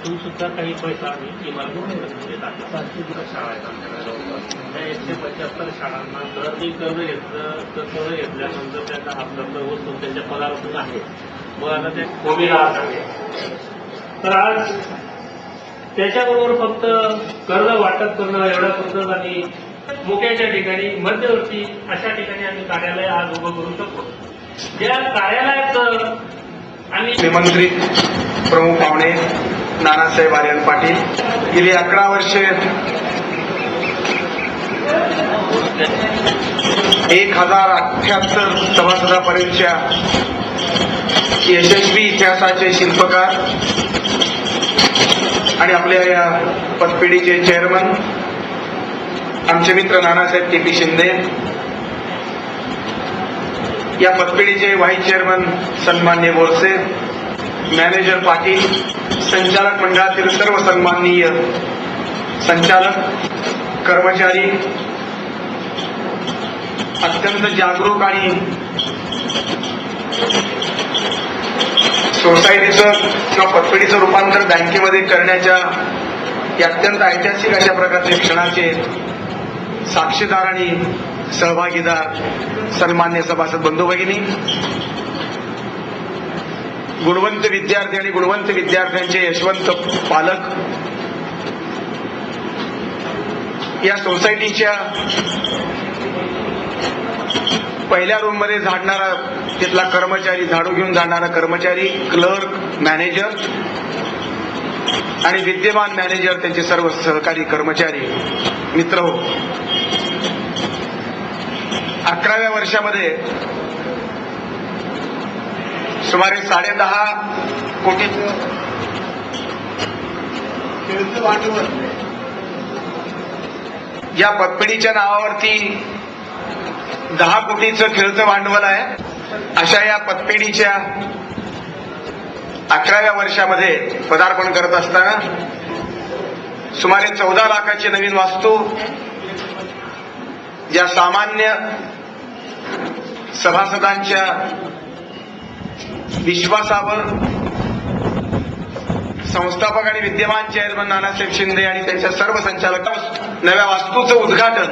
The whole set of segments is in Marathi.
तुम सुद्धा काही पैसा आम्ही इमारतीमध्ये टाकला. शाळा आहेत आमच्याकडे. त्या 175 शाळांना जर मी कर्ज घेतलं तर कर्ज घेतल्यानंतर त्यांना आपलं वस्तू त्यांच्या पगारातून आहे. मग आता ते कोबी राहत आहे. तर आज त्याच्याबरोबर फक्त कर्ज वाटप करणं एवढं कर्ज आणि मुख्याच्या ठिकाणी मध्यवर्ती अशा ठिकाणी आम्ही कार्यालय आज उभं करू शकतो. ज्या कार्यालयात आम्ही निमंत्रित प्रमुख पाहुणे नानासाहेब आर्यन पाटील गेली 11 वर्षे 1078 सभासदापर्यंतच्या यशस्वी इतिहासाचे शिल्पकार आणि आपल्या या पतपेढीचे चेअरमन आमचे मित्र नानासाहेब के.पी. शिंदे, या पतपेढीचे व्हाईस चेअरमन सन्माननीय बोरसे, मॅनेजर पाटील, संचालक मंडळातील सर्व सन्माननीय संचालक, कर्मचारी, अत्यंत जागरूक आणि सोसायटीचं किंवा पतपेढीचं रूपांतर बँकेमध्ये करण्याच्या या अत्यंत ऐतिहासिक अशा प्रकारचे क्षणाचे साक्षीदार आणि सहभागीदार सन्मान्य सभासद बंधू भगिनी, गुणवंत विद्यार्थी आणि गुणवंत विद्यार्थ्यांचे यशवंत पालक, या सोसायटीच्या पहिल्या रूममध्ये झाडणारा तिथला कर्मचारी, झाडू घेऊन जाणारा कर्मचारी, क्लर्क, मॅनेजर आणि विद्यमान मॅनेजर, त्यांचे सर्व सहकारी कर्मचारी, मित्र हो, 11व्या वर्षामध्ये सुमारे 10.5 कोटीचं खेळचं भांडवल या पतपेढीच्या नावावरती 10 कोटीचं खेळचं भांडवल आहे. अशा या पतपेढीच्या 11व्या वर्षामध्ये पदार्पण करत असताना सुमारे 14 लाखाची नवीन वास्तू, ज्या सामान्य सभासदांच्या विश्वासावर संस्थापक आणि विद्यमान चेअरमन नानासाहेब शिंदे आणि त्यांच्या सर्व संचालक नव्या वास्तूचं उद्घाटन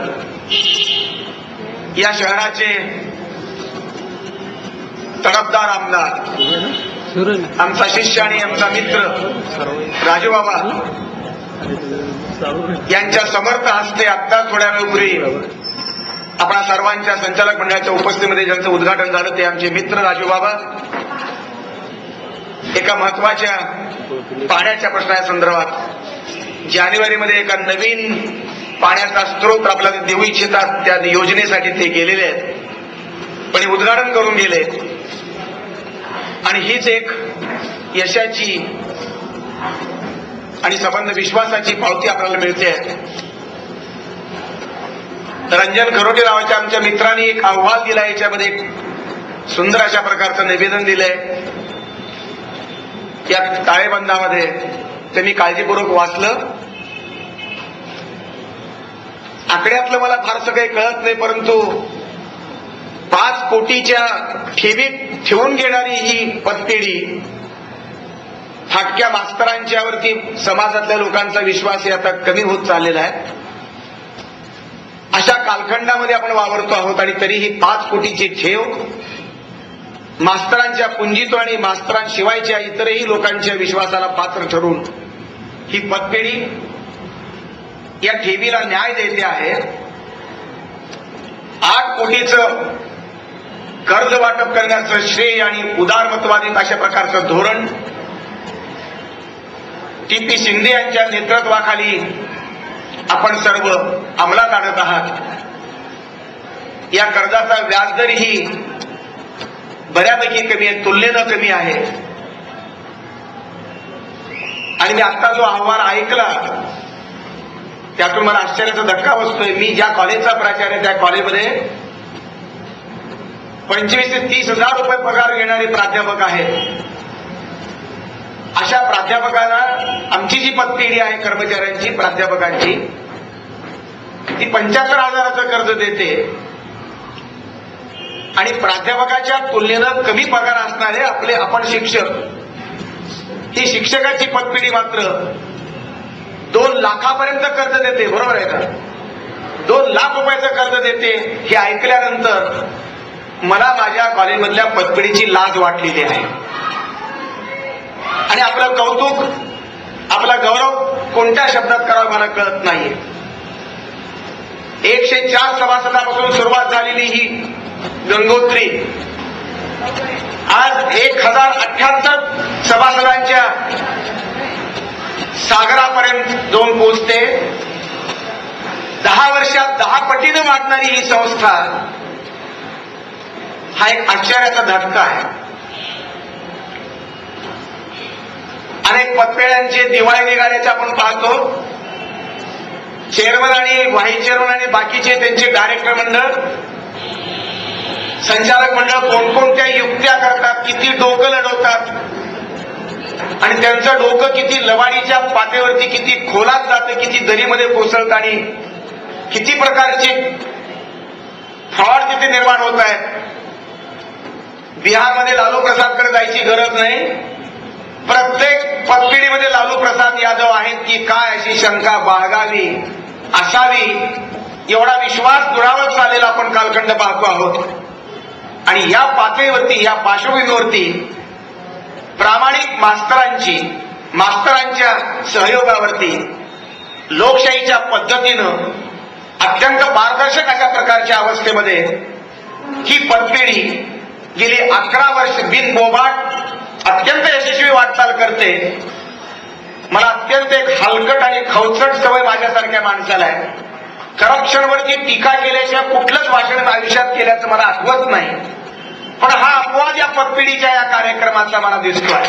या शहराचे तडफदार आमदार, आमचा शिष्य आणि आमचा मित्र राजू बाबा यांच्या समर्थ हस्ते आत्ता थोड्या वेळपूर्वी आपणा सर्वांच्या संचालक मंडळाच्या उपस्थितीमध्ये ज्यांचं उद्घाटन झालं ते आमचे मित्र राजू बाबा एका महत्वाच्या पाण्याच्या प्रश्नासंदर्भात जानेवारीमध्ये एका नवीन पाण्याचा स्रोत आपल्याला देऊ इच्छितात, त्या योजनेसाठी ते गेलेले आहेत, पण उद्घाटन करून गेले. आणि हीच एक यशाची आणि संबंध विश्वासाची पावती आपल्याला मिळते. रंजन खरोटे नावाच्या आमच्या मित्रांनी एक अहवाल दिला, याच्यामध्ये एक सुंदर अशा प्रकारचं निवेदन दिलंय. या ताळेबंदामध्ये ते मी काळजीपूर्वक वाचलं. आकड्यातलं मला फारसं काही कळत नाही, परंतु 5 कोटीच्या ठेवीत ठेवून घेणारी ही पतपेढी फाटक्या मास्तरांच्यावरती समाजातल्या लोकांचा विश्वास आता कमी होत चाललेला आहे. अशा कालखंडामध्ये आपण वावरतो आहोत आणि तरीही 5 कोटीची ठेव मास्तरांच्या पुंजीतो आणि मास्तरांशिवायच्या इतरही लोकांच्या विश्वासाला पात्र ठरून ही पतपेढी या ठेवीला न्याय देते आहे. 8 कोटीचं कर्ज वाटप करण्याचं श्रेय आणि उदारमतवादी अशा प्रकारचं धोरण टी.पी. शिंदे यांच्या नेतृत्वाखाली आपण सर्व अंमलात आणत आहात. या कर्जाचा व्याजदरही बऱ्यापैकी कमी आहे, तुलनेनं कमी आहे. आणि मी आता जो अहवाल ऐकला त्यातून मला आश्चर्याचा धक्का बसतोय. मी ज्या कॉलेजचा प्राचार्य त्या कॉलेजमध्ये 25 ते 30 हजार रुपये पगार घेणारे प्राध्यापक आहेत. अशा प्राध्यापकांना आमची जी पतपेढी आहे कर्मचाऱ्यांची प्राध्यापकांची ती 75,000चं कर्ज देते आणि प्राध्यापकाच्या तुलनेनं कमी पगार असणारे आपण शिक्षक ही शिक्षकाची पतपेढी मात्र 2 लाखापर्यंत कर्ज देते. बरोबर आहे का? 2 लाख रुपयाचं कर्ज देते. हे ऐकल्यानंतर मला माझ्या कॉलेजमधल्या पतपेढीची लाज वाटलेली आहे आणि आपलं कौतुक आपला गौरव कोणत्या शब्दात करावा मला कळत नाहीये. 104 सभासदापासून सुरुवात झालेली ही गंगोत्री आज 1078 सभासदांच्या सागरापर्यंत जाऊन पोहोचते. 10 वर्षात 10 पटीनं वाढणारी ही संस्था हा एक आश्चर्याचा धक्का आहे. अनेक पतपेढ्यांचे दिवाळे निघाल्याचे आपण पाहतो. चेअरमन आणि व्हाईस चेअरमन आणि बाकीचे त्यांचे डायरेक्टर मंडळ संचालक मंडळ कोणकोणत्या युक्त्या करतात, किती डोकं लढवतात आणि त्यांचं डोकं किती लवाडीच्या पातळीवरती किती खोलात जातं, किती दरीमध्ये कोसळतं आणि किती प्रकारचे फ्रॉड तिथे निर्माण होत आहेत. बिहारमध्ये लालू प्रसादकडे जायची गरज नाही. प्रत्येक पतपेढीमध्ये लालू प्रसाद यादव आहेत की काय अशी शंका बाळगावी असावी एवढा विश्वास दुरावत चाललेला आपण कालखंड पाहतो आहोत. आणि या पातळीवरती या पार्श्वभूमीवरती प्रामाणिक मास्तरांच्या सहयोगावरती लोकशाहीच्या पद्धतीनं अत्यंत पारदर्शक अशा प्रकारच्या अवस्थेमध्ये ही पतपेढी गेली 11 वर्ष बिनबोभाट अत्यंत यशस्वी वाटचाल करते. मला अत्यंत एक हलकट आणि खवचट सवय माझ्यासारख्या माणसाला आहे. करप्शनवरती टीका केल्याशिवाय कुठलंच भाषण आयुष्यात केल्याचं मला आठवत नाही. पण हा अपवाद या पतपेढीच्या या कार्यक्रमाचा मला दिसतोय.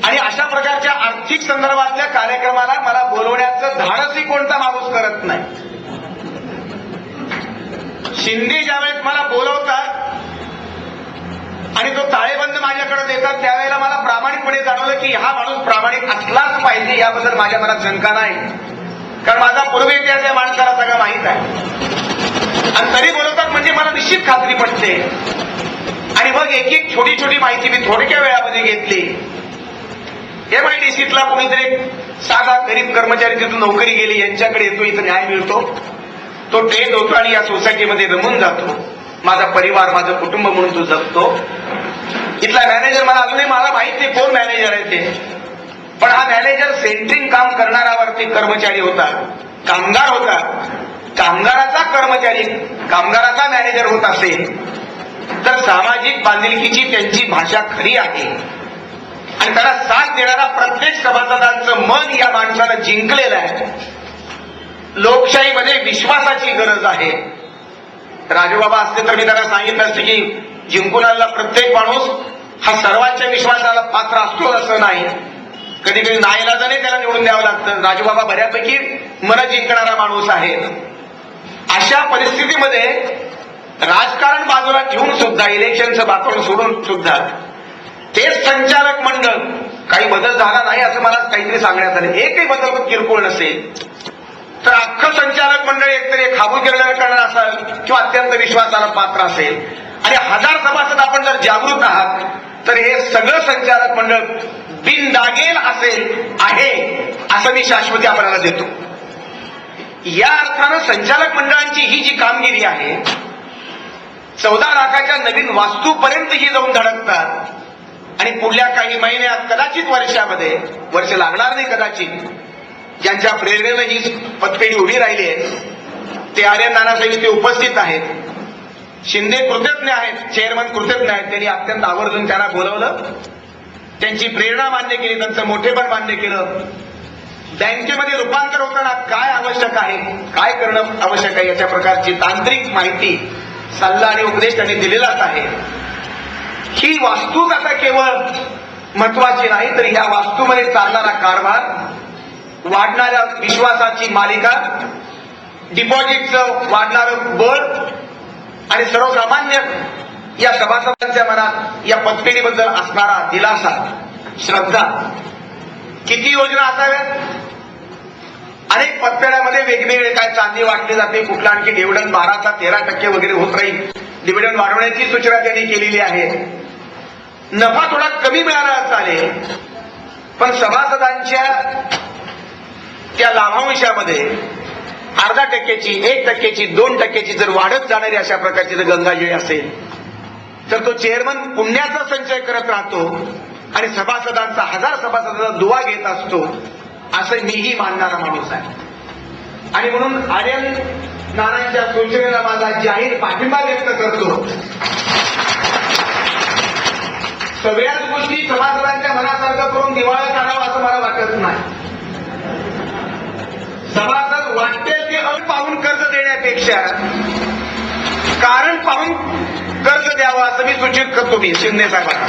आणि अशा प्रकारच्या आर्थिक संदर्भातल्या कार्यक्रमाला मला बोलवण्याचं धाडसही कोणता माणूस करत नाही. शिंदे ज्यावेळेस मला बोलवतात आणि तो ताळेबंद माझ्याकडे देतात त्यावेळेला मला प्रामाणिकपणे जाणवलं की हा माणूस प्रामाणिक असलाच पाहिजे याबद्दल माझ्या मनात शंका नाही. कारण माझा पूर्व इतिहास या माणसाला सगळं माहीत आहे आणि तरी बोलवतात म्हणजे मला निश्चित खात्री पटते. आणि मग एक एक छोटी छोटी माहिती मी थोडक्या वेळामध्ये घेतली. MIDCतला कोणीतरी साधा गरीब कर्मचारी तिथून नोकरी गेली यांच्याकडे येतो, इथं न्याय मिळतो, तो ट्रेन होतो आणि या सोसायटीमध्ये रमून जातो. माझा परिवार माझं कुटुंब म्हणून तो जगतो. इथला मॅनेजर मला अजूनही मला माहित नाही कोण मॅनेजर आहे ते. पण हा मॅनेजर सेंट्रिंग काम करणाऱ्यावरती कर्मचारी होता, कामगार होता. कामगाराचा कर्मचारी कामगाराचा मॅनेजर होत असेल तर सामाजिक बांधिलकीची त्यांची भाषा खरी आहे. आणि त्याला साथ देणारा प्रत्येक सभासदांचं मन या माणसानं जिंकलेलं आहे. लोकशाहीमध्ये विश्वासाची गरज आहे. राजूबाबा असते तर मी त्याला सांगितलं असतं की जिंकून आलेला प्रत्येक माणूस हा सर्वांच्या विश्वासाला पात्र असतो असं नाही. कधी कधी नाईलाजाने त्याला निवडून द्यावं लागतं. राजूबाबा बऱ्यापैकी मन जिंकणारा माणूस आहे. अशा परिस्थितीमध्ये राजकारण बाजूला ठेवून सुद्धा इलेक्शनचं वातावरण सोडून सुद्धा तेच संचालक मंडळ काही बदल झाला नाही असं मला काहीतरी सांगण्यात आलं. एकही बदल पण किरकोळ नसेल तर अख्खं संचालक मंडळ एकतरी खाबू करणार असेल किंवा अत्यंत विश्वासाला पात्र असेल आणि 1000 सभासद आपण जर जागृत आहात तर हे सगळं संचालक मंडळ बिनदागेल असेल आहे असं मी शाश्वती आपल्याला देतो. या अर्थानं संचालक मंडळांची ही जी कामगिरी आहे 14 लाखाच्या नवीन वास्तूपर्यंत ही जाऊन धडकतात आणि पुढल्या काही महिन्यात कदाचित वर्षामध्ये वर्ष लागणार नाही कदाचित ज्यांच्या प्रेरणेनं ही पतपेढी उभी राहिली आहे ते आर्यन नानासाहेब इथे उपस्थित आहेत. शिंदे कृतज्ञ आहेत, चेअरमन कृतज्ञ आहेत. त्यांनी अत्यंत आवर्जून त्यांना बोलवलं, त्यांची प्रेरणा मान्य केली, त्यांचं मोठेपण मान्य केलं. बँकेमध्ये रूपांतर होताना काय आवश्यक आहे, काय करणं आवश्यक आहे याच्या प्रकारची तांत्रिक माहिती सल्ला आणि उपदेश त्यांनी दिलेलाच आहे. ही वास्तूच आता केवळ महत्वाची नाही तर या वास्तूमध्ये चालणारा कारभार, वाढणाऱ्या विश्वासाची मालिका, डिपॉझिटचं वाढणारं बळ आणि सर्वसामान्य या सभासदांच्या मनात या पतपेढीबद्दल असणारा दिलासा, श्रद्धा, किती योजना असाव्यात? अनेक पतपेढ्यामध्ये वेगवेगळे काय चांदी वाटली जाते, कुठला आणखी डिव्हिडंड 12 ते 13% वगैरे होत राहील. डिव्हिडंड वाढवण्याची सूचना त्यांनी केलेली आहे. नफा थोडा कमी मिळाला चालेल, पण सभासदांच्या त्या लाभांशामध्ये 0.5%, 1%, 2% जर वाढत जाणारी अशा प्रकारची जर गंगाजळी असेल तर तो चेअरमन पुण्याचा संचय करत राहतो आणि सभासदांचा, 1000 सभासदांचा दुवा घेत असतो, असं मीही मानणारा माणूस आहे. आणि म्हणून आर्यन नानांच्या सूचनेला माझा जाहीर पाठिंबा व्यक्त करतो. सगळ्याच गोष्टी सभासदांच्या मनासारखं करून दिवाळं काढावं असं मला वाटत नाही. सभासद वाटेल ते अट पाहून कर्ज देण्यापेक्षा कारण पाहून कर्ज द्यावं असं मी सूचित करतो. मी शिंदे साहेबांना,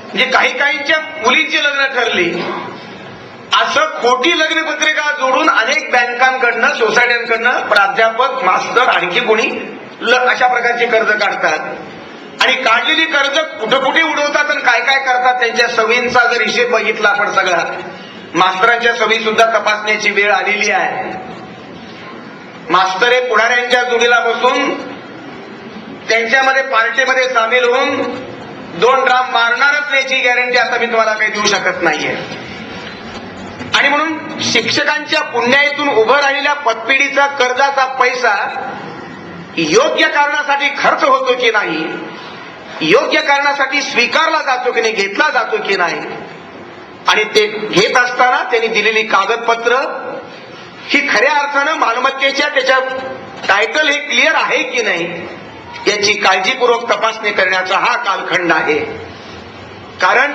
म्हणजे काहींच्या मुलींची लग्न ठरली, असं खोटी लग्नपत्रिका जोडून अनेक बँकांकडनं, सोसायट्यांकडनं प्राध्यापक, मास्तर, आणखी कोणी अशा प्रकारची कर्ज काढतात आणि काढलेली कर्ज कुठे कुठे उडवतात आणि काय काय करतात त्यांच्या सवयींचा जर हिशेब बघितला आपण सगळा, मास्तरांच्या सवयी सुद्धा तपासण्याची वेळ आलेली आहे. मास्तर हे पुढाऱ्यांच्या जोडीला बसून त्यांच्यामध्ये पार्टीमध्ये सामील होऊन 2 ड्राम मारणारच याची गॅरंटी आता मी तुम्हाला काही देऊ शकत नाहीये. आणि म्हणून शिक्षकांच्या पुण्याईतून उभं राहिलेल्या पतपेढीचा कर्जाचा पैसा योग्य कारणासाठी खर्च होतो की नाही, योग्य कारणासाठी स्वीकारला जातो की नाही, घेतला जातो की नाही, आणि ते घेत असताना त्यांनी दिलेली कागदपत्र ही खऱ्या अर्थानं मालमत्तेच्या त्याच्या टायटल हे क्लिअर आहे की नाही याची काळजीपूर्वक तपासणी करण्याचा हा कालखंड आहे. कारण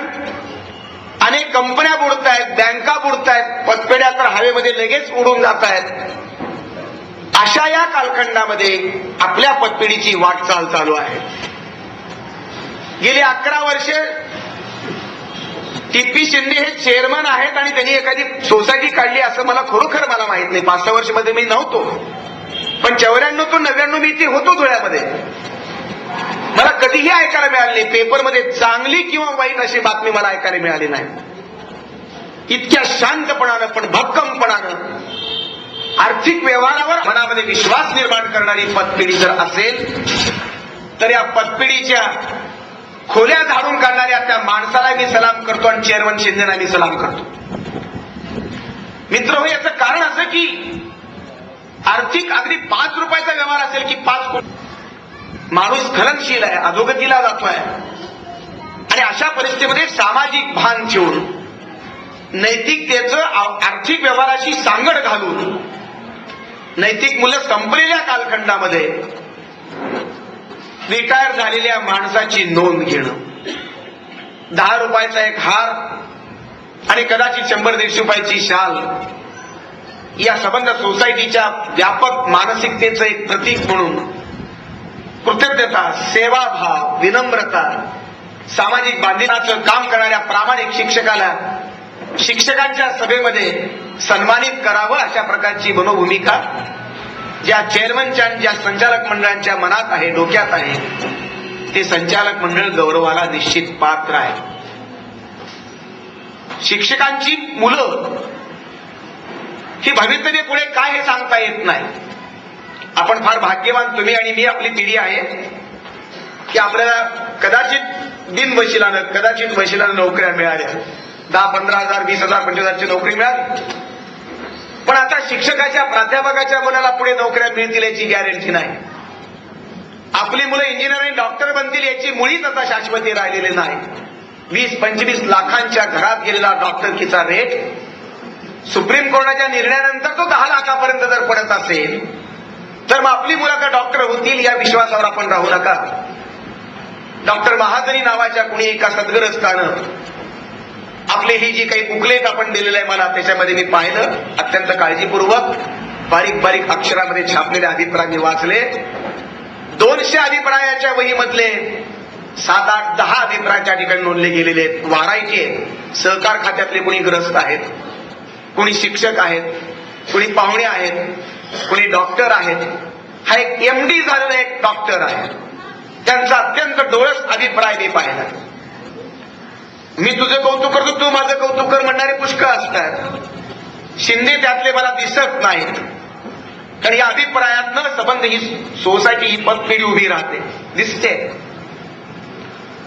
अनेक कंपन्या बुडतायत, बँका बुडतायत, पतपेढ्या तर हवेमध्ये लगेच उडून जात आहेत. अशा या कालखंडामध्ये आपल्या पतपेढीची वाटचाल चालू आहे. गेली 11 वर्षे टी.पी. शिंदे हे चेअरमन आहेत आणि त्यांनी एखादी सोसायटी काढली असं मला खरोखर मला माहित नाही. 5-6 वर्षामध्ये मी नव्हतो, पण 94 ते 99 मी इथे होतो धुळ्यामध्ये. मला कधीही ऐकायला मिळाली नाही पेपरमध्ये चांगली किंवा वाईट अशी बातमी मला ऐकायला मिळाली नाही. इतक्या शांतपणानं पण भक्कमपणानं आर्थिक व्यवहारावर मनामध्ये विश्वास निर्माण करणारी पतपेढी जर असेल तर या पतपेढीच्या खोल्या झाडून काढणाऱ्या त्या माणसाला मी सलाम करतो आणि चेअरमन शिंदेना मी सलाम करतो. मित्र हो, याचं कारण असं की आर्थिक अगदी 5 रुपयाचा व्यवहार असेल की 5 कोटी, माणूस खलनशील आहे, अधोगतीला जातोय. आणि अशा परिस्थितीमध्ये सामाजिक भान ठेवून नैतिकतेचं आर्थिक व्यवहाराशी सांगड घालून नैतिक मूल्य संपलेल्या कालखंडामध्ये रिटायर झालेल्या माणसाची नोंद घेणं, 10 रुपयाचा एक हार आणि कदाचित 100-150 रुपयाची शाल या संबंध सोसायटीच्या व्यापक मानसिकतेचं एक प्रतीक म्हणून कृतज्ञता, सेवाभाव, विनम्रता, सामाजिक बांधिलकीचं काम करणाऱ्या प्रामाणिक शिक्षकाला शिक्षकांच्या सभेमध्ये सन्मानित करावं अशा प्रकारची मनोभूमिका ज्या चेअरमनच्या आणि ज्या संचालक मंडळांच्या मनात आहे, डोक्यात आहे, ते संचालक मंडळ गौरवाला निश्चित पात्र आहे. शिक्षकांची मुलं ही भवितव्य पुढे काय हे सांगता येत नाही. आपण फार भाग्यवान, तुम्ही आणि मी, आपली पिढी आहे की आपल्याला कदाचित बिनवशिलानं, कदाचित वशिलानं नोकऱ्या मिळाल्या, 10-15 हजार, 20,000, 25,000ची नोकरी मिळाली. पण आता शिक्षकाच्या, प्राध्यापकाच्या मुलाला पुढे नोकऱ्या मिळतील याची गॅरंटी नाही. आपली मुलं इंजिनियर आणि डॉक्टर बनतील याची मुळीच आता शाश्वती राहिलेली नाही. 20-25 लाखांच्या घरात गेलेला डॉक्टरकीचा रेट सुप्रीम कोर्टाच्या निर्णयानंतर तो 10 लाखापर्यंत जर पडत असेल तर मग आपली मुलं का डॉक्टर होतील या विश्वासावर आपण राहू नका. डॉक्टर महाजनी नावाच्या कुणी एका सद्ग्रस्तानं आपली ही जी काही बुकलेट आपण दिलेलं आहे मला, त्याच्यामध्ये मी पाहिलं, अत्यंत काळजीपूर्वक बारीक बारीक अक्षरामध्ये छापलेले अभिप्राय मी वाचले. 200 अभिप्रायाच्या वहीमधले 7-8-10 अभिप्राय त्या ठिकाणी नोंदले गेलेले आहेत. व्हरायटी आहे. सहकार खात्यातले कोणी ग्रस्त आहेत, कोणी शिक्षक आहेत, कोणी पाहुणे आहेत, कोणी डॉक्टर आहेत, हा एक MD झालेला एक डॉक्टर आहे. त्यांचा अत्यंत डोळस अभिप्राय मी पाहिला. मी तुझं कौतुक करतो, तू माझं कौतुक कर म्हणणारे पुष्कळ असतात. शिंदे त्यातले मला दिसत नाहीत. कारण या अभिप्रायातनं संबंध ही सोसायटी, ही पतपिढी उभी राहते, दिसते.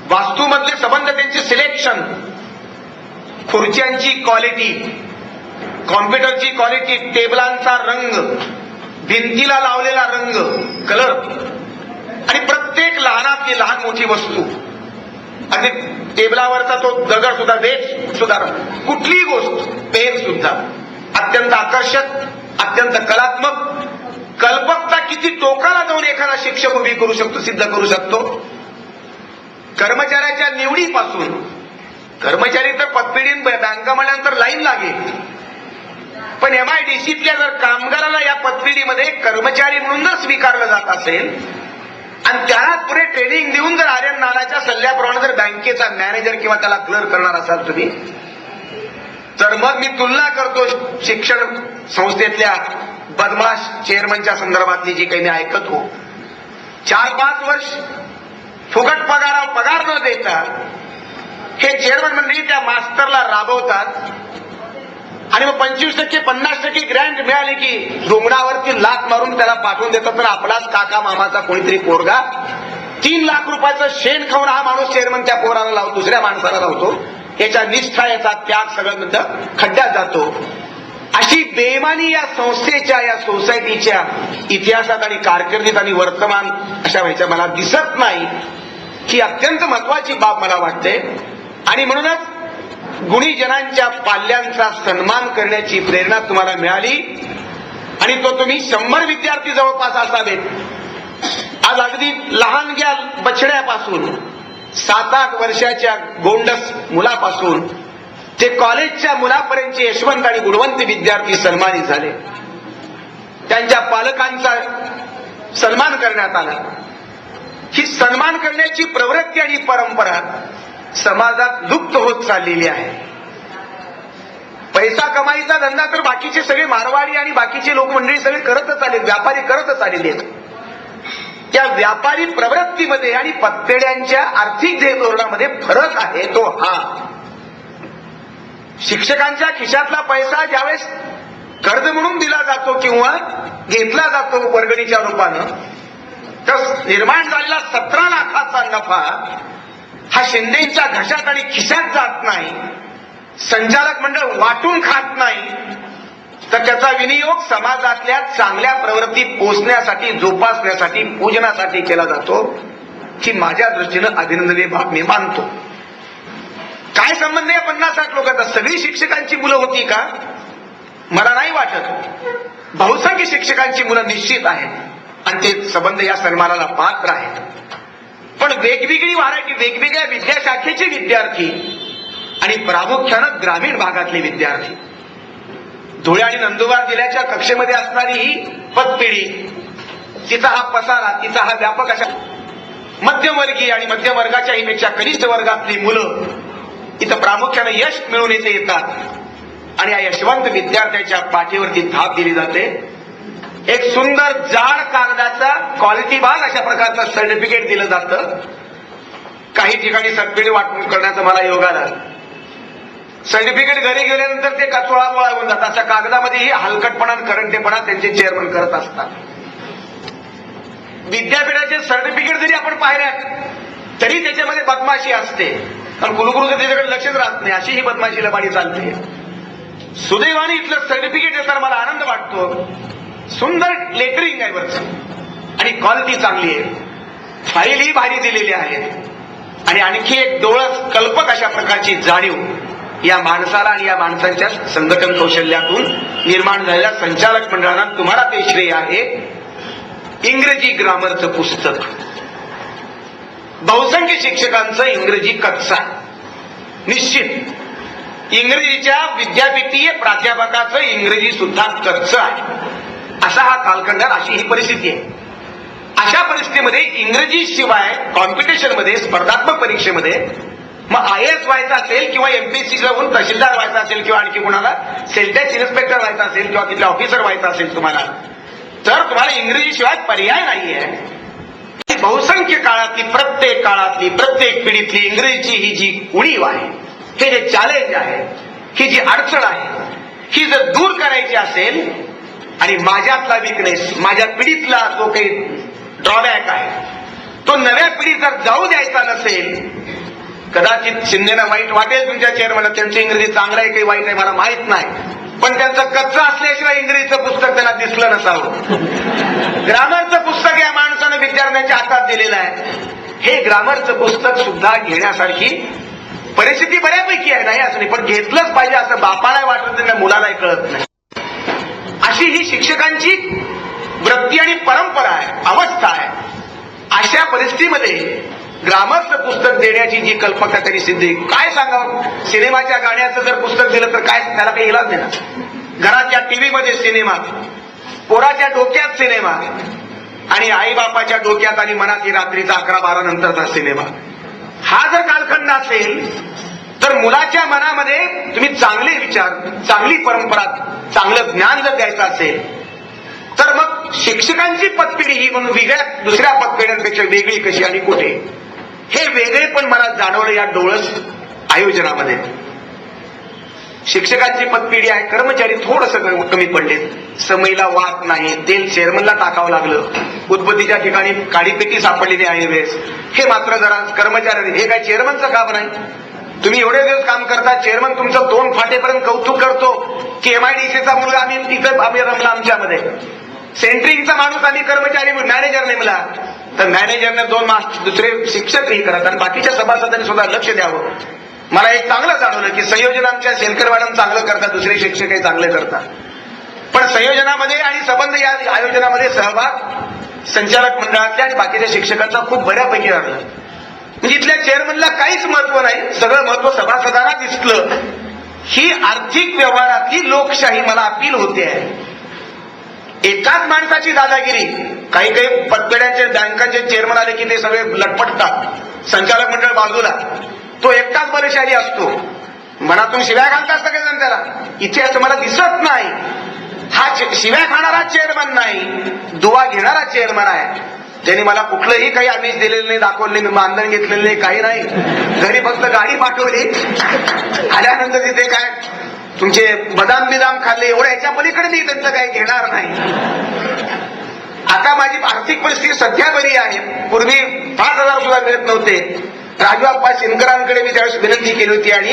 वास्तूमधले संबंध, त्यांचे सिलेक्शन, खुर्च्यांची क्वालिटी, कॉम्प्युटरची क्वालिटी, टेबलांचा रंग, भिंतीला लावलेला रंग, कलर, आणि प्रत्येक लहानातली लहान मोठी वस्तू, आणि टेबलावरचा तो दगड सुद्धा, वेट सुद्धा, कुठलीही गोष्ट, पेन सुद्धा अत्यंत आकर्षक, अत्यंत कलात्मक. कल्पकता किती टोकाला जाऊन एखादा शिक्षक उभी करू शकतो, सिद्ध करू शकतो. कर्मचाऱ्याच्या निवडीपासून, कर्मचारी तर पतपेढीत बँका म्हणल्यानंतर लाईन लागेल, पण MIDCतल्या जर कामगाराला या पतपेढीमध्ये कर्मचारी म्हणून जर स्वीकारलं जात असेल आणि त्याला पुढे ट्रेनिंग देऊन जर आर्यन नानाच्या सल्ल्याप्रमाणे जर बँकेचा मॅनेजर किंवा त्याला क्लर्क करणार असाल तुम्ही, तर मग मी तुलना करतो शिक्षण संस्थेतल्या बदमाश चेअरमनच्या संदर्भातली जी काही मी ऐकतो. 4-5 वर्ष फुकट पगार न देता हे चेअरमन मंडळी त्या मास्तरला राबवतात आणि मग 25% 50% ग्रँट मिळाली की रुग्णावरती लाथ मारून त्याला पाठवून देतात. तर आपलाच काका मामाचा कोणीतरी पोरगा 3 लाख रुपयाचं शेण खाऊन हा माणूस चेअरमन त्या पोराला लावतो, दुसऱ्या माणसाला लावतो. याच्या निष्ठा, याचा त्याग सगळं खड्ड्यात जातो. अशी बेईमानी या संस्थेच्या, या सोसायटीच्या इतिहासात आणि कारकिर्दीत आणि वर्तमान अशा व्हायच्या मला दिसत नाही. ही अत्यंत महत्वाची बाब मला वाटते. आणि म्हणूनच गुणीजनांच्या पाल्यांचा सन्मान करण्याची प्रेरणा तुम्हाला मिळाली आणि तो तुम्ही 100 विद्यार्थी जवळपास असावेत. आज अगदी लहान घ्या बछड्यापासून 7-8 वर्षाच्या गोंडस मुलापासून ते कॉलेजच्या मुलापर्यंतचे यशवंत आणि गुणवंत विद्यार्थी सन्मानित झाले. त्यांच्या पालकांचा सन्मान करण्यात आला. ही सन्मान करण्याची प्रवृत्ती आणि परंपरा समाजात लुप्त होत चाललेली आहे. पैसा कमाईचा धंदा तर बाकीचे सगळे मारवाडी आणि बाकीचे लोकमंडळी सगळे करतच आले, व्यापारी करतच आलेले आहेत. त्या व्यापारी प्रवृत्तीमध्ये आणि पतपेढ्यांच्या आर्थिक धोरणामध्ये फरक आहे तो हा. शिक्षकांच्या खिशातला पैसा ज्यावेळेस कर्ज म्हणून दिला जातो किंवा घेतला जातो वर्गणीच्या रूपानं, तर निर्माण झालेला 17 लाखाचा नफा हा शिंदेच्या घशात आणि खिशात जात नाही, संचालक मंडळ वाटून खात नाही, तर त्याचा विनियोग समाजातल्या चांगल्या प्रवृत्ती पोचण्यासाठी, जोपासण्यासाठी, पूजनासाठी केला जातो. ही माझ्या दृष्टीनं अभिनंदनीय बाब मी मानतो. काय संबंध आहे 50-60 लोकांचा? सगळी शिक्षकांची मुलं होती का? मला नाही वाटत. बहुसंख्य शिक्षकांची मुलं निश्चित आहेत आणि ते संबंध या सन्मानाला पात्र आहेत. पण वेगवेगळी व्हरायटी, वेगवेगळ्या विद्याशाखेचे विद्यार्थी आणि प्रामुख्यानं ग्रामीण भागातले विद्यार्थी, धुळे आणि नंदुरबार जिल्ह्याच्या कक्षेमध्ये असणारी ही पतपिढी, तिचा हा पसारा, तिचा हा व्यापक अशा मध्यमवर्गीय आणि मध्यमवर्गाच्या ही पेक्षा कनिष्ठ वर्गातली मुलं इथं प्रामुख्यानं यश मिळवून इथे येतात आणि या यशवंत विद्यार्थ्याच्या पाठीवरती थाप दिली जाते. एक सुंदर जाड कागदाचा क्वालिटी बाग अशा प्रकारचं सर्टिफिकेट दिलं जातं. काही ठिकाणी सबसिडी वाटून करण्याचा मला योग आला. सर्टिफिकेट घरी गेल्यानंतर ते कचोळा होऊन जातात. अशा कागदामध्ये हलकटपणा, करंटेपणा त्यांचे चेअरमन करत असतात. विद्यापीठाचे सर्टिफिकेट जरी आपण पाहिल्यात तरी त्याच्यामध्ये बदमाशी असते, कारण कुलगुरूचं त्याच्याकडे लक्षच राहत नाही. अशी ही बदमाशी लबाडी चालते. सुदैवाने इथलं सर्टिफिकेट येताना मला आनंद वाटतो. सुंदर लेटरिंग आहे वरचं आणि क्वालिटी चांगली आहे. फाईल ही भारी दिलेली आहे आणि आणखी एक डोळस कल्पक अशा प्रकारची जाणीव या माणसाला आणि या माणसांच्या संघटन कौशल्यातून निर्माण झालेल्या संचालक मंडळांना तुम्हाला ते श्रेय आहे. इंग्रजी ग्रामरचं पुस्तक, बहुसंख्य शिक्षकांचं इंग्रजी कच्चा निश्चित. इंग्रजीच्या विद्यापीठीय प्राध्यापकाचं इंग्रजी सुद्धा कच्चं आहे. असा हा कालखंड, अशी ही परिस्थिती आहे. अशा परिस्थितीमध्ये इंग्रजी शिवाय कॉम्पिटिशनमध्ये, स्पर्धात्मक परीक्षेमध्ये मग IAS व्हायचं असेल किंवा MPSC जाऊन तहसीलदार व्हायचं असेल किंवा आणखी कुणाला सेल टॅक्स इन्स्पेक्टर व्हायचं असेल किंवा तिथले ऑफिसर व्हायचं असेल तुम्हाला, तर तुम्हाला इंग्रजीशिवाय पर्याय नाहीये. बहुसंख्य काळातली प्रत्येक पिढीतली इंग्रजीची ही जी उणीव आहे, हे जे चॅलेंज आहे, ही जी अडचण आहे, ही जर दूर करायची असेल आणि माझ्यातला विकनेस, माझ्या पिढीतला जो काही ड्रॉबॅक आहे तो नव्या पिढीत जर जाऊ द्यायचा नसेल, कदाचित शिंदेना वाईट वाटेल तुमच्या चेअरमनला, त्यांची इंग्रजी चांगलं आहे काही वाईट आहे मला माहित नाही, पण त्यांचं कच्चं असल्याशिवाय इंग्रजीचं पुस्तक त्यांना दिसलं नसावं. ग्रामरचं पुस्तक या माणसानं विद्यार्थ्यांच्या हातात दिलेलं आहे. हे ग्रामरचं पुस्तक सुद्धा घेण्यासारखी परिस्थिती बऱ्यापैकी आहे, नाही असं नाही, पण घेतलंच पाहिजे असं बापालाही वाटत नाही, मुलालाही कळत नाही. अशी ही शिक्षकांची वृत्ती आणि परंपरा आहे, अवस्था आहे. अशा परिस्थितीमध्ये ग्रामरचं पुस्तक देण्याची जी कल्पना त्यांनी सिद्धी, काय सांगावं, सिनेमाच्या गाण्याचं जर पुस्तक दिलं तर काय त्याला काही इलाज नाही ना. घराच्या टीव्हीमध्ये सिनेमा, पोराच्या डोक्यात सिनेमा आणि आईबापाच्या डोक्यात आणि मनात रात्रीचा 11-12 नंतरचा सिनेमा. हा जर कालखंड असेल तर मुलाच्या मनामध्ये तुम्ही चांगले विचार, चांगली परंपरा, चांगलं ज्ञान जर द्यायचं असेल तर मग शिक्षकांची पतपिढी ही म्हणून वेगळ्या दुसऱ्या पतपिढ्यांपेक्षा वेगळी कशी आणि कुठे, हे वेगळे पण मला जाणवलं या डोळस आयोजनामध्ये. शिक्षकांची पतपिढी आहे, कर्मचारी थोडंसं कमी पडले, समयला वाद नाही, तेल चेअरमनला टाकावं लागलं, उद्बत्तीच्या ठिकाणी काडीपेटी सापडलेली आहे वेळेस, हे मात्र जरा कर्मचारी, हे काय चेअरमनचं काम नाही. तुम्ही एवढे दिवस काम करता, चेअरमन तुमचं तोंड फाटेपर्यंत कौतुक करतो की MIDCचा मुलगा आम्ही रमला, आमच्यामध्ये सेंट्रिंगचा माणूस आम्ही कर्मचारी मॅनेजर नेमला, तर मॅनेजरने 2 मास दुसरे शिक्षकही करत आणि बाकीच्या सभासदांनी सुद्धा लक्ष द्यावं. मला एक चांगलं जाणवलं की संयोजन आमच्या शेलकर मॅडम चांगलं करतात, दुसरे शिक्षकही चांगले करतात, पण संयोजनामध्ये आणि संबंध या आयोजनामध्ये सहभाग संचालक मंडळातल्या आणि बाकीच्या शिक्षकांचा खूप बऱ्यापैकी राहिलं. म्हणजे इथल्या चेअरमनला काहीच महत्व नाही, सगळं महत्व सभासदांना दिसलं. ही आर्थिक व्यवहारातली लोकशाही मला अपील होते आहे. एकाच माणसाची दादागिरी, काही पतपेढ्यांचे बँकांचे चेअरमन आले की ते सगळे लटपटतात, संचालक मंडळ बाजूला, तो एकटाच बलशाली असतो, मनातून शिव्या घालतात सगळेजण त्याला. इथे असं मला दिसत नाही. हा शिव्या खाणारा चेअरमन नाही, दुवा घेणारा चेअरमन आहे. त्यांनी मला कुठलंही काही आमिष दिलेलं नाही, दाखवलं नाही, मी मानधन घेतलेलं नाही, काही नाही. घरी फक्त गाडी पाठवली, आल्यानंतर तिथे काय तुमचे बदाम बिदाम खाल्ले, एवढं याच्या पलीकडे मी त्यांचं काही घेणार नाही. आता माझी आर्थिक परिस्थिती सध्या बरी आहे, पूर्वी 5,000 सुद्धा मिळत नव्हते. राजूआप्पा शिंदकरांकडे मी त्यावेळेस विनंती केली होती आणि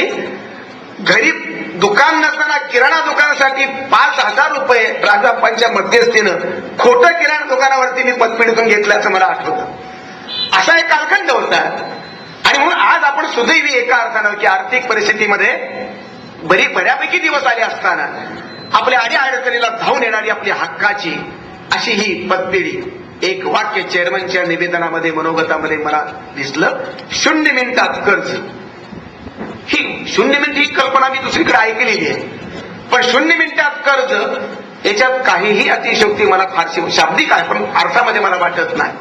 घरी दुकान नसताना किराणा दुकानासाठी 5,000 रुपये राजूआप्पांच्या मध्यस्थीनं खोटं किराणा दुकानावरती मी पतपिढीतून घेतल्याचं मला आठवतं. असा एक कालखंड होता. आणि म्हणून आज आपण सुदैवी एका अर्थानं की आर्थिक परिस्थितीमध्ये बऱ्यापैकी दिवस आले असताना आपल्या अडीअडचणीला धावून येणारी आपली हक्काची अशी ही पतपिढी, एक वाक्य चेअरमनच्या निवेदनामध्ये, मनोगतामध्ये मला दिसलं, 0 मिनिटात कर्ज. ही 0 मिनिट ही कल्पना मी दुसरीकडे ऐकलेली आहे, पण 0 मिनिटात कर्ज याच्यात काहीही अतिशयोक्ती मला फारशी शाब्दिक आहे, पण अर्थामध्ये मला वाटत नाही.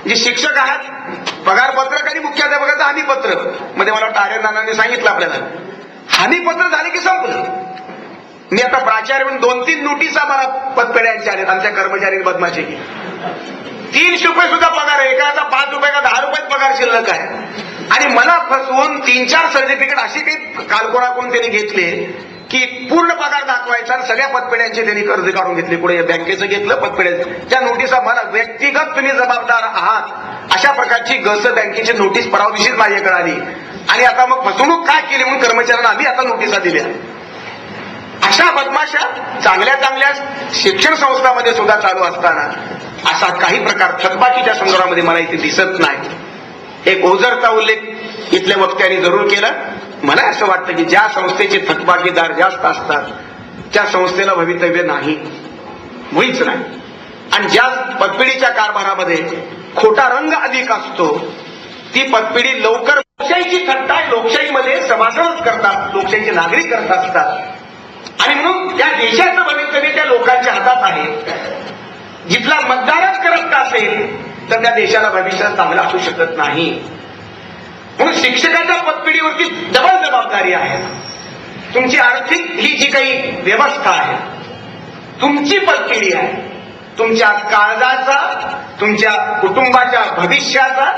जे शिक्षक आहात, पगारपत्रक आणि मुख्याध्यापकाचं हमीपत्र मध्ये मला वाटतं आर्यनानांनी सांगितलं आपल्याला, हमीपत्र झाले की संपलं. मी आता प्राचार्य म्हणून 2-3 नोटिसा मला पतपेढ्यांच्या आल्या, आमच्या कर्मचारी बदमाशी केली. 300 रुपये सुद्धा पगार आहे, एखादा 5 रुपये का 10 रुपये पगार शिल्लक आहे. आणि मला फसवून 3-4 सर्टिफिकेट अशी काही कालकोराकडून त्यांनी घेतले की पूर्ण पगार दाखवायचा आणि सगळ्या पतपेढ्यांचे त्यांनी कर्ज काढून घेतले. पुढे बँकेचं घेतलं, पतपेढ्याचं. त्या नोटिसा मला व्यक्तिगत तुम्ही जबाबदार आहात अशा प्रकारची गस बँकेची नोटीस परवा दिवशीच माझ्याकडे आली. आणि आता मग फसवणूक काय केली म्हणून कर्मचाऱ्यांना आम्ही आता नोटिसा दिल्या. अशा बदमाशा चांगल्या चांगल्या शिक्षण संस्थांमध्ये सुद्धा चालू असताना असा काही प्रकार थकबाकीच्या संदर्भामध्ये मला इथे दिसत नाही. एक ओझरचा उल्लेख इथल्या वक्त्यांनी जरूर केला. मला असं वाटतं की ज्या संस्थेचे थकबाकीदार जास्त असतात त्या संस्थेला भवितव्य नाही, मुळीच नाही. आणि ज्या पतपिढीच्या कारभारामध्ये खोटा रंग अधिक असतो ती पतपिढी लवकर लोकशाहीची थट्टा लोकशाहीमध्ये सभासदच करतात, लोकशाहीचे नागरिक करत असतात. आणि म्हणून त्या देशाचं भवितव्य त्या लोकांच्या हातात आहे. जिथला मतदारच करत असेल तर त्या देशाला भविष्य चांगलं असू शकत नाही. म्हणून शिक्षकाच्या पतपिढीवरती डबल जबाबदारी आहे. तुमची आर्थिक ही जी काही व्यवस्था आहे, तुमची पतपिढी आहे, तुमच्या काळजाचा, तुमच्या कुटुंबाच्या भविष्याचा,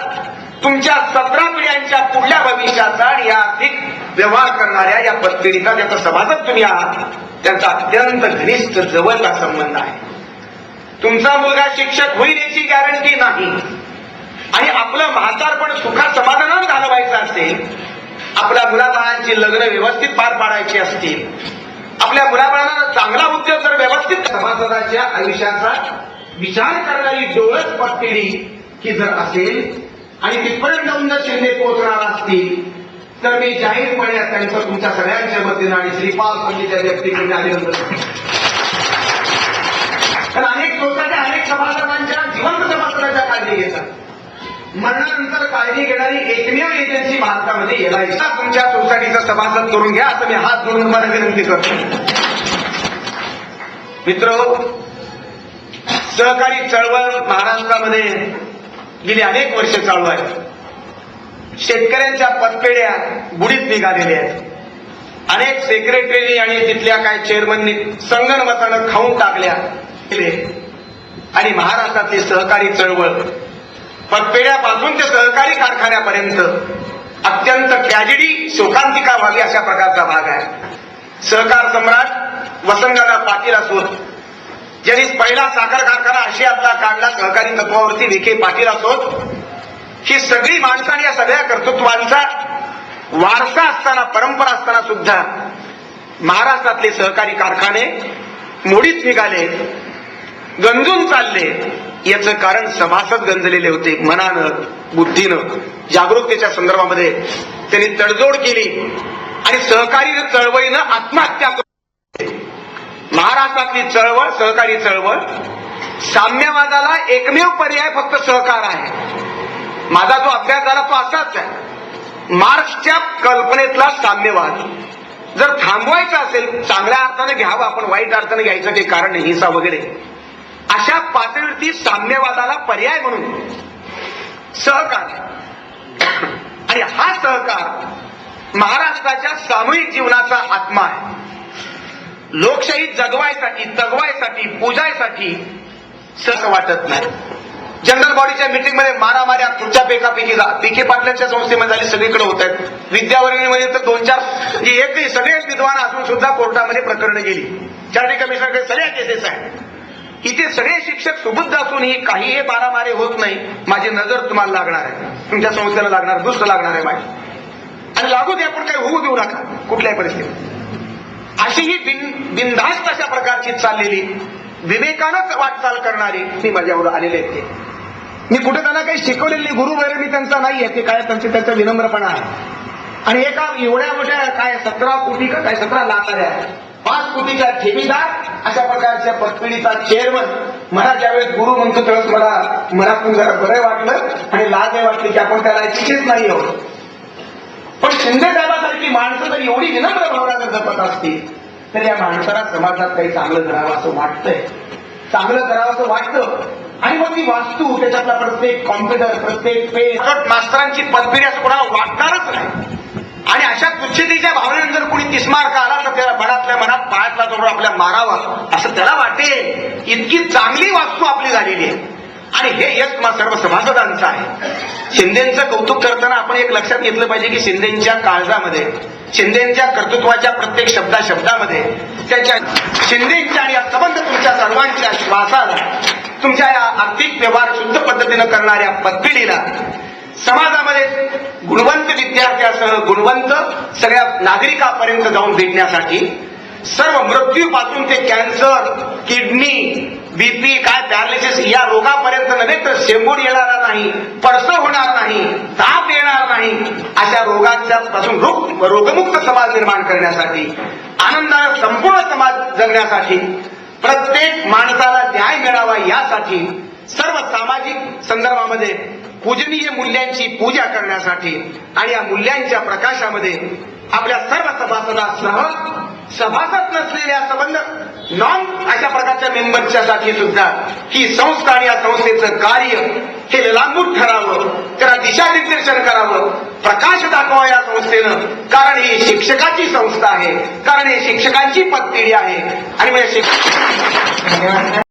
तुमच्या 17 पिढ्यांच्या पुढल्या भविष्याचा आणि या आर्थिक व्यवहार करणाऱ्या या पतपिढीचा ज्याचा सभासद तुम्ही आहात त्यांचा अत्यंत घनिष्ठ जवळचा संबंध आहे. तुमचा मुलगा शिक्षक होईल याची गॅरंटी नाही आणि आपलं म्हातारपण सुखात समाधानानं घालवायचं असेल, आपल्या मुलाबाळांची लग्न व्यवस्थित पार पाडायची असतील, आपल्या मुलाबाळांना चांगला उद्योग जर व्यवस्थित सभासदाच्या आयुष्याचा विचार करणारी डोळस पतपिढी ही जर असेल आणि तिथपर्यंत जाऊन जर शिंदे पोहोचणार असतील तर मी जाहीरपणे त्यांचं तुमच्या सगळ्यांच्या वतीनं आणि श्रीपाद पंडित या व्यक्तीकडे अभिनंदन करतो. कारण अनेक सोसायट्या अनेक सभासदांच्या जिवंत सभासदांच्या काळजी घेतात. मरणानंतर काळजी घेणारी एकमेव एजन्सी भारतामध्ये LIC. तुमच्या सोसायटीचा सभासद करून घ्या असं मी हात जोडून तुम्हाला विनंती करतो. मित्र, सहकारी चळवळ महाराष्ट्रामध्ये गेली अनेक वर्ष चालू आहे. शेतकऱ्यांच्या पतपेढ्या बुडीत निघालेल्या आहेत. अनेक सेक्रेटरीनी आणि तिथल्या काय चेअरमननी संगनमतानं खाऊन टाकल्या आणि महाराष्ट्रातली सहकारी चळवळ पतपेढ्यापासून ते सहकारी कारखान्यापर्यंत अत्यंत ट्रॅजेडी शोकांतिका व्हावी अशा प्रकारचा भाग आहे. सहकार सम्राट वसंतदादा पाटील असोत, ज्यांनी पहिला साखर कारखाना आशियातला काढला सहकारी तत्वावरती विखे पाटील असोत, ही सगळी माणसं आणि या सगळ्या कर्तृत्वांचा वारसा असताना, परंपरा असताना सुद्धा महाराष्ट्रातले सहकारी कारखाने मोडीत निघाले, गंजून चालले. याचं कारण सभासद गंजलेले होते. मनानं, बुद्धीनं, जागरूकतेच्या संदर्भामध्ये त्यांनी तडजोड केली आणि सहकारी चळवळीनं आत्महत्या केली. महाराष्ट्रातली चळवळ, सहकारी चळवळ, साम्यवादाला एकमेव पर्याय फक्त सहकार आहे. माझा जो अभ्यास झाला तो असाच आहे. मार्क्सच्या कल्पनेतला साम्यवाद जर थांबवायचा असेल, चांगल्या अर्थाने घ्यावा, आपण वाईट अर्थाने घ्यायचं काही कारण नाही, हिंसा वगैरे, अशा पातळीवरती साम्यवादाला पर्याय म्हणून सहकार, आणि हा सहकार महाराष्ट्राच्या सामूहिक जीवनाचा आत्मा आहे. लोकशाही जगवायसाठी, तगवायसाठी, पूजायसाठी सहज वाटत नाही. जनरल बॉडीच्या मीटिंगमध्ये मारामाऱ्या खुर्च्या पेकापेकी विखे पाटलांच्या संस्थेमध्ये झाली, सगळीकडे होत आहेत. विद्यावर्गणीमध्ये तर 2-4 एकही सगळे विद्वान असून सुद्धा कोर्टामध्ये प्रकरणं गेली. चार्टर्ड कमिशनरकडे सगळ्या केसेस आहेत. इथे सगळे शिक्षक सुबुद्ध असूनही काहीही मारामारी होत नाही. माझी नजर तुम्हाला लागणार आहे, तुमच्या संस्थेला लागणार, दुष्ट लागणार आहे माझी, आणि लागू दे, आपण काही होऊ देऊ नका कुठल्याही परिस्थितीत. अशी ही बिनधास्त अशा प्रकारची चाललेली, विवेकानंच वाटचाल करणारी मी माझ्यावर आलेले आहेत. मी कुठे त्यांना काही शिकवलेली गुरु वगैरे मी त्यांचा नाही आहे, ते काय त्यांचा विनम्रपणा आहे. आणि एका एवढ्या मोठ्या काय 17 कोटी का काय 17 लाख 5 कोटीच्या ठेवीदार अशा प्रकारच्या पतपिढीचा चेअरमन मला ज्यावेळेस गुरु म्हणतो त्यावेळेस मला पण जरा बरं वाटलं आणि लाज वाटली की आपण त्याला चिकीच नाही आहोत. पण शिंदे साहेबांसारखी माणसं जर एवढी विनम्र भावना जर जपत असतील तर या माणसाला समाजात काही चांगलं करावं असं वाटतंय, चांगलं करावं असं वाटतं. आणि मग ती वास्तू, त्याच्यातला प्रत्येक कॉम्प्युटर, प्रत्येक पेज, मास्तरांची पदविरी असं कोणाला वाटणारच नाही. आणि अशा तुच्छतेच्या भावनेनं जर कोणी तिस्मार का आला तर त्याला मनातल्या मनात पायातला जोडून आपल्या मारावा असं त्याला वाटेल. इतकी चांगली वास्तू आपली झालेली आहे आणि हे यश सर्व सभासदांचं आहे. शिंदेचं कौतुक करताना आपण एक लक्षात घेतलं पाहिजे की शिंदेच्या काळजामध्ये, शिंदेच्या कर्तृत्वाच्या प्रत्येक शब्दामध्ये त्याच्या शिंदेच्या आणि संबंध तुमच्या सर्वांच्या श्वासाला, तुमच्या या आर्थिक व्यवहार शुद्ध पद्धतीनं करणाऱ्या पतपिढीला, समाजामध्ये गुणवंत विद्यार्थ्यासह गुणवंत सगळ्या नागरिकांपर्यंत जाऊन भेटण्यासाठी सर्व मृत्यूपासून ते कॅन्सर, किडनी, बीपी, काय पॅरालिसिस या रोगापर्यंत नव्हे तर शेंबूड येणारा नाही, परसव होणार नाही, ताप येणार नाही, अशा रोगांच्या पासून रोगमुक्त समाज निर्माण करण्यासाठी, आनंदाने संपूर्ण समाज जगण्यासाठी, प्रत्येक माणसाला न्याय मिळावा यासाठी, सर्व सामाजिक संदर्भामध्ये पूजनीय मूल्यांची पूजा करण्यासाठी आणि या मूल्यांच्या प्रकाशामध्ये आपल्या सर्व सभासदांसह सभासद नसलेल्या संबंध नॉन अशा प्रकारच्या मेंबरच्या साठी सुद्धा ही संस्था आणि या संस्थेचं कार्य हे लांबून ठरावं, त्याला दिशानिर्देशन करावं, प्रकाश दाखवा या संस्थेनं. कारण ही शिक्षकाची संस्था आहे, कारण ही शिक्षकांची पतपिढी आहे आणि म्हणजे